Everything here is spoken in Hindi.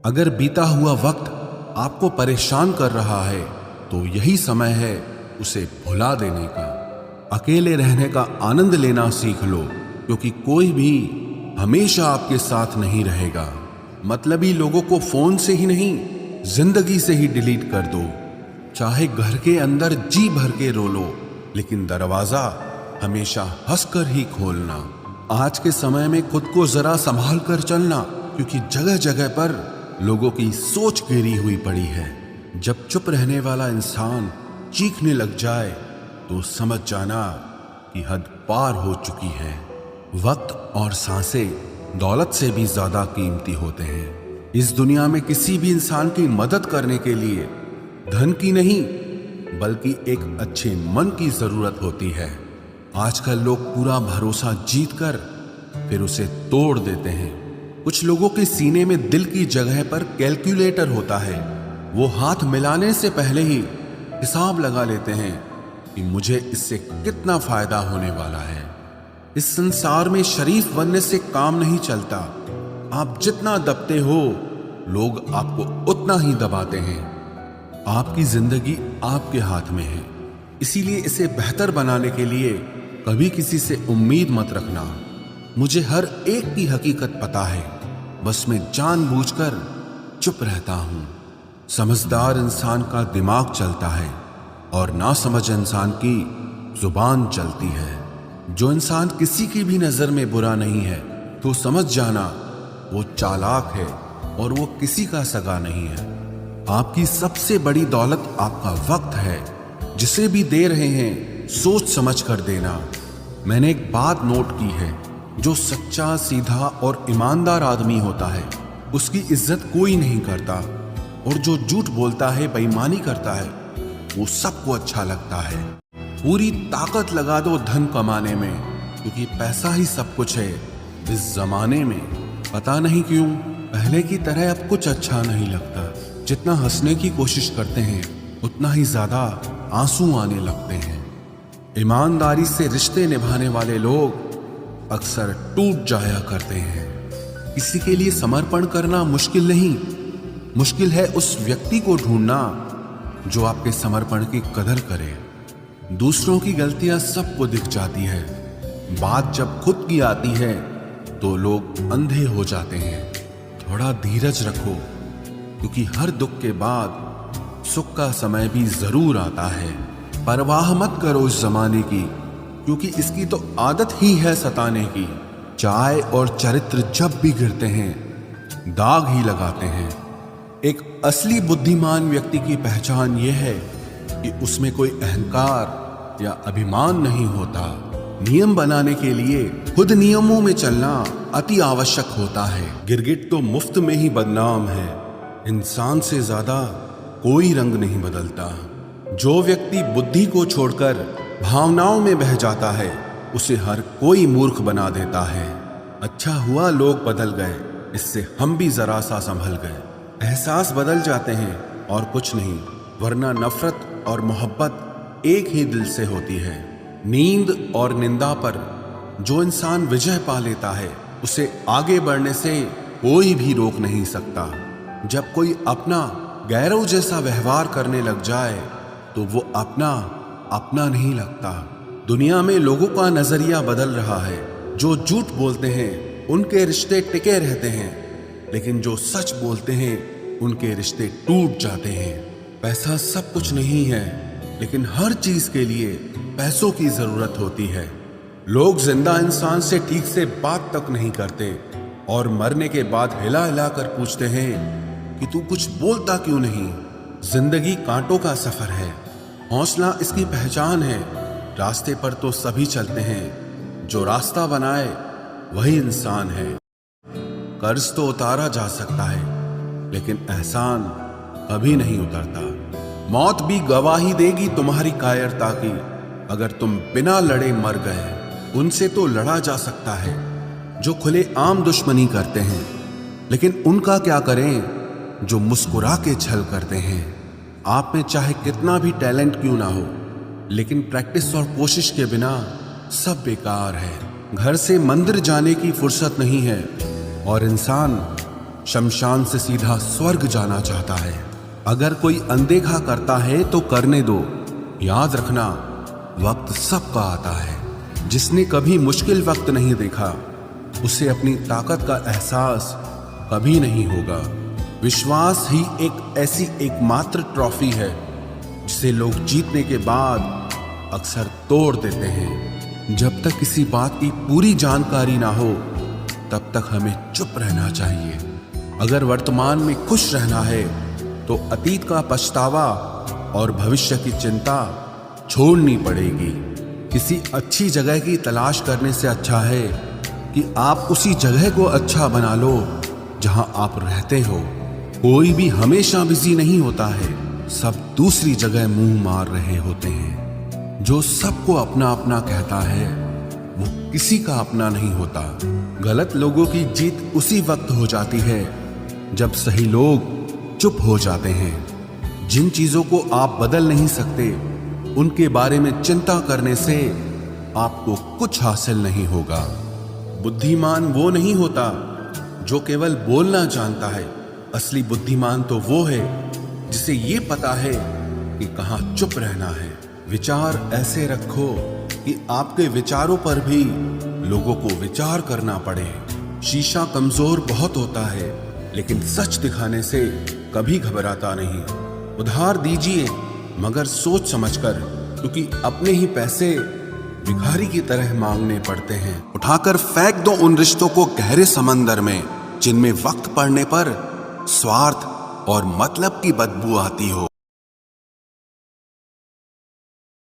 अगर बीता हुआ वक्त आपको परेशान कर रहा है तो यही समय है उसे भुला देने का। अकेले रहने का आनंद लेना सीख लो, क्योंकि कोई भी हमेशा आपके साथ नहीं रहेगा। मतलबी लोगों को फोन से ही नहीं, जिंदगी से ही डिलीट कर दो। चाहे घर के अंदर जी भर के रो लो, लेकिन दरवाजा हमेशा हंसकर ही खोलना। आज के समय में खुद को जरा संभाल कर चलना, क्योंकि जगह जगह पर लोगों की सोच गिरी हुई पड़ी है। जब चुप रहने वाला इंसान चीखने लग जाए तो समझ जाना कि हद पार हो चुकी है। वक्त और सांसें दौलत से भी ज्यादा कीमती होते हैं। इस दुनिया में किसी भी इंसान की मदद करने के लिए धन की नहीं, बल्कि एक अच्छे मन की जरूरत होती है। आजकल लोग पूरा भरोसा जीतकर फिर उसे तोड़ देते हैं। कुछ लोगों के सीने में दिल की जगह पर कैलकुलेटर होता है। वो हाथ मिलाने से पहले ही हिसाब लगा लेते हैं कि मुझे इससे कितना फायदा होने वाला है। इस संसार में शरीफ बनने से काम नहीं चलता। आप जितना दबते हो, लोग आपको उतना ही दबाते हैं। आपकी जिंदगी आपके हाथ में है, इसीलिए इसे बेहतर बनाने के लिए कभी किसी से उम्मीद मत रखना। मुझे हर एक की हकीकत पता है, बस मैं जानबूझकर चुप रहता हूं। समझदार इंसान का दिमाग चलता है और नासमझ इंसान की जुबान चलती है। जो इंसान किसी की भी नजर में बुरा नहीं है तो समझ जाना वो चालाक है और वो किसी का सगा नहीं है। आपकी सबसे बड़ी दौलत आपका वक्त है। जिसे भी दे रहे हैं सोच समझ कर देना। मैंने एक बात नोट की है, जो सच्चा, सीधा और ईमानदार आदमी होता है उसकी इज्जत कोई नहीं करता, और जो झूठ बोलता है, बेईमानी करता है, वो सबको अच्छा लगता है। पूरी ताकत लगा दो धन कमाने में, क्योंकि पैसा ही सब कुछ है इस जमाने में। पता नहीं क्यों पहले की तरह अब कुछ अच्छा नहीं लगता। जितना हंसने की कोशिश करते हैं उतना ही ज्यादा आंसू आने लगते हैं। ईमानदारी से रिश्ते निभाने वाले लोग अक्सर टूट जाया करते हैं। किसी के लिए समर्पण करना मुश्किल नहीं, मुश्किल है उस व्यक्ति को ढूंढना जो आपके समर्पण की कदर करे। दूसरों की गलतियां सबको दिख जाती है, बात जब खुद की आती है तो लोग अंधे हो जाते हैं। थोड़ा धीरज रखो, क्योंकि हर दुख के बाद सुख का समय भी जरूर आता है। परवाह मत करो इस जमाने की, क्योंकि इसकी तो आदत ही है सताने की। चाय और चरित्र जब भी गिरते हैं दाग ही लगाते हैं। एक असली बुद्धिमान व्यक्ति की पहचान यह है कि उसमें कोई अहंकार या अभिमान नहीं होता। नियम बनाने के लिए खुद नियमों में चलना अति आवश्यक होता है। गिरगिट तो मुफ्त में ही बदनाम है। इंसान से ज्यादा कोई रंग नहीं बदलता। जो व्यक्ति बुद्धि को छोड़कर भावनाओं में बह जाता है उसे हर कोई मूर्ख बना देता है। अच्छा हुआ लोग बदल गए, इससे हम भी जरा सा संभल गए। एहसास बदल जाते हैं और कुछ नहीं, वरना नफरत और मोहब्बत एक ही दिल से होती है। नींद और निंदा पर जो इंसान विजय पा लेता है उसे आगे बढ़ने से कोई भी रोक नहीं सकता। जब कोई अपना गैरों जैसा व्यवहार करने लग जाए तो वो अपना नहीं लगता। दुनिया में लोगों का नजरिया बदल रहा है। जो झूठ बोलते हैं उनके रिश्ते टिके रहते हैं, लेकिन जो सच बोलते हैं उनके रिश्ते टूट जाते हैं। पैसा सब कुछ नहीं है, लेकिन हर चीज के लिए पैसों की जरूरत होती है। लोग जिंदा इंसान से ठीक से बात तक नहीं करते और मरने के बाद हिला हिला कर पूछते हैं कि तू कुछ बोलता क्यों नहीं। जिंदगी कांटों का सफर है, हौसला इसकी पहचान है। रास्ते पर तो सभी चलते हैं, जो रास्ता बनाए वही इंसान है। कर्ज तो उतारा जा सकता है, लेकिन एहसान कभी नहीं उतरता। मौत भी गवाही देगी तुम्हारी कायरता की। अगर तुम बिना लड़े मर गए, उनसे तो लड़ा जा सकता है जो खुले आम दुश्मनी करते हैं, लेकिन उनका क्या करें जो मुस्कुरा के छल करते हैं। आप में चाहे कितना भी टैलेंट क्यों ना हो, लेकिन प्रैक्टिस और कोशिश के बिना सब बेकार है। घर से मंदिर जाने की फुर्सत नहीं है और इंसान शमशान से सीधा स्वर्ग जाना चाहता है। अगर कोई अनदेखा करता है तो करने दो। याद रखना, वक्त सबका आता है। जिसने कभी मुश्किल वक्त नहीं देखा, उसे अपनी ताकत का एहसास कभी नहीं होगा। विश्वास ही एक ऐसी एकमात्र ट्रॉफी है जिसे लोग जीतने के बाद अक्सर तोड़ देते हैं। जब तक किसी बात की पूरी जानकारी ना हो, तब तक हमें चुप रहना चाहिए। अगर वर्तमान में खुश रहना है तो अतीत का पछतावा और भविष्य की चिंता छोड़नी पड़ेगी। किसी अच्छी जगह की तलाश करने से अच्छा है कि आप उसी जगह को अच्छा बना लो जहां आप रहते हो। कोई भी हमेशा बिजी नहीं होता है, सब दूसरी जगह मुंह मार रहे होते हैं। जो सबको अपना अपना कहता है, वो किसी का अपना नहीं होता। गलत लोगों की जीत उसी वक्त हो जाती है जब सही लोग चुप हो जाते हैं। जिन चीजों को आप बदल नहीं सकते, उनके बारे में चिंता करने से आपको कुछ हासिल नहीं होगा। बुद्धिमान वो नहीं होता जो केवल बोलना जानता है। असली बुद्धिमान तो वो है जिसे ये पता है कि कहाँ चुप रहना है। विचार ऐसे रखो कि आपके विचारों पर भी लोगों को विचार करना पड़े। शीशा कमजोर बहुत होता है, लेकिन सच दिखाने से कभी घबराता नहीं। उधार दीजिए, मगर सोच समझकर, क्योंकि अपने ही पैसे भिखारी की तरह मांगने पड़ते हैं। उठाकर फेंक दो उन रिश्तों को गहरे समंदर में, जिनमें वक्त पड़ने पर स्वार्थ और मतलब की बदबू आती हो।